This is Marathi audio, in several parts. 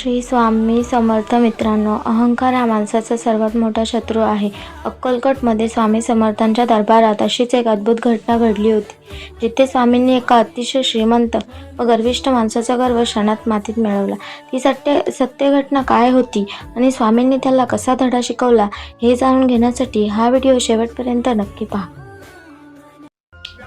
श्री स्वामी समर्थ. मित्रांनो, अहंकार हा माणसाचा सर्वात मोठा शत्रू आहे. अक्कलकोटमध्ये स्वामी समर्थांच्या दरबारात अशीच एक अद्भुत घटना घडली होती, जिथे स्वामींनी एका अतिशय श्रीमंत व गर्विष्ठ माणसाचा गर्व क्षणात मातीत मिळवला. ती सत्य घटना काय होती आणि स्वामींनी त्याला कसा धडा शिकवला हे जाणून घेण्यासाठी हा व्हिडिओ शेवटपर्यंत नक्की पहा.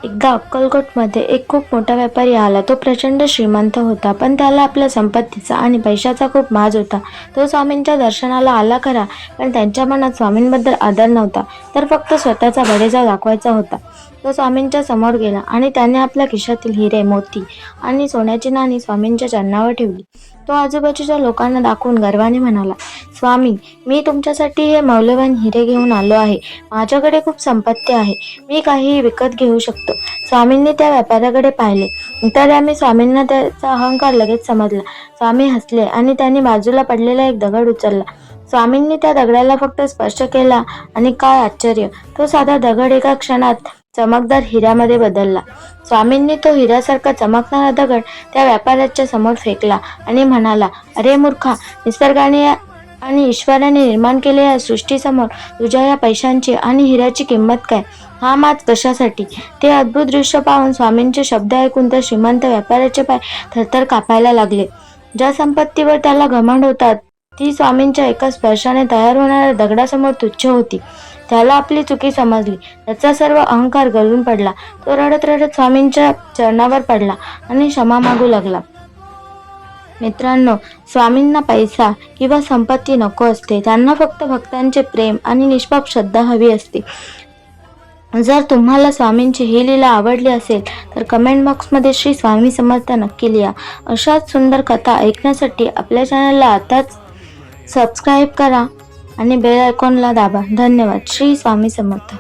एकदा अक्कलकोटमध्ये एक खूप मोठा व्यापारी आला. तो प्रचंड श्रीमंत होता, पण त्याला आपल्या संपत्तीचा आणि पैशाचा खूप माज होता. तो स्वामींच्या दर्शनाला आला खरा, पण त्यांच्या मनात स्वामींबद्दल आदर नव्हता, तर फक्त स्वतःचा बडेजाव दाखवायचा होता. तो स्वामींच्या समोर गेला आणि त्याने आपल्या खिशातील हिरे, मोती आणि सोन्याची नाणी स्वामींच्या चरणावर ठेवली. तो आजूबाजूच्या लोकांना दाखवून गर्वाने म्हणाला, स्वामी, मी तुमच्यासाठी हे मौल्यवान हिरे घेऊन आलो आहे. माझ्याकडे खूप संपत्ती आहे, मी काहीही विकत घेऊ शकतो. स्वामींनी त्या व्यापाऱ्याकडे पाहिले, तर स्वामींना त्याचा अहंकार लगेच समजला. स्वामी हसले आणि त्यांनी बाजूला पडलेला एक दगड उचलला. स्वामींनी त्या दगडाला फक्त स्पर्श केला आणि काय आश्चर्य, तो साधा दगड एका क्षणात चमकदार हिऱ्यामध्ये बदलला. स्वामींनी तो हिऱ्यासारखा चमकणारा दगड त्या व्यापाऱ्याच्या समोर फेकला आणि म्हणाला, अरे मूर्खा, निसर्गाने आणि ईश्वराने निर्माण केलेल्या सृष्टीसमोर तुझ्या या पैशांची आणि हिऱ्याची किंमत काय? हा माज कशासाठी? ते अद्भुत दृश्य पाहून स्वामींचे शब्द ऐकून त्या श्रीमंत व्यापाऱ्याचे पाय थरथर कापायला लागले. ज्या संपत्तीवर त्याला घमंड होता, ती स्वामींच्या एका स्पर्शाने तयार होणाऱ्या दगडासमोर तुच्छ होती. त्याला आपली चुकी समजली. त्याचा सर्व अहंकार गळून पडला. तो रडत रडत स्वामींच्या चरणावर पडला आणि क्षमा मागू लागला. मित्रांनो, स्वामींना पैसा किंवा संपत्ती नको असते. त्यांना फक्त भक्तांचे प्रेम आणि निष्पाप श्रद्धा हवी असते. जर तुम्हाला स्वामींची ही लीला आवडली असेल तर कमेंट बॉक्समध्ये श्री स्वामी समर्थ नक्की लिहा. अशाच सुंदर कथा ऐकण्यासाठी आपल्या चॅनलला आताच सबस्क्राईब करा आणि बेल आयकॉनला दाबा. धन्यवाद. श्री स्वामी समर्थ.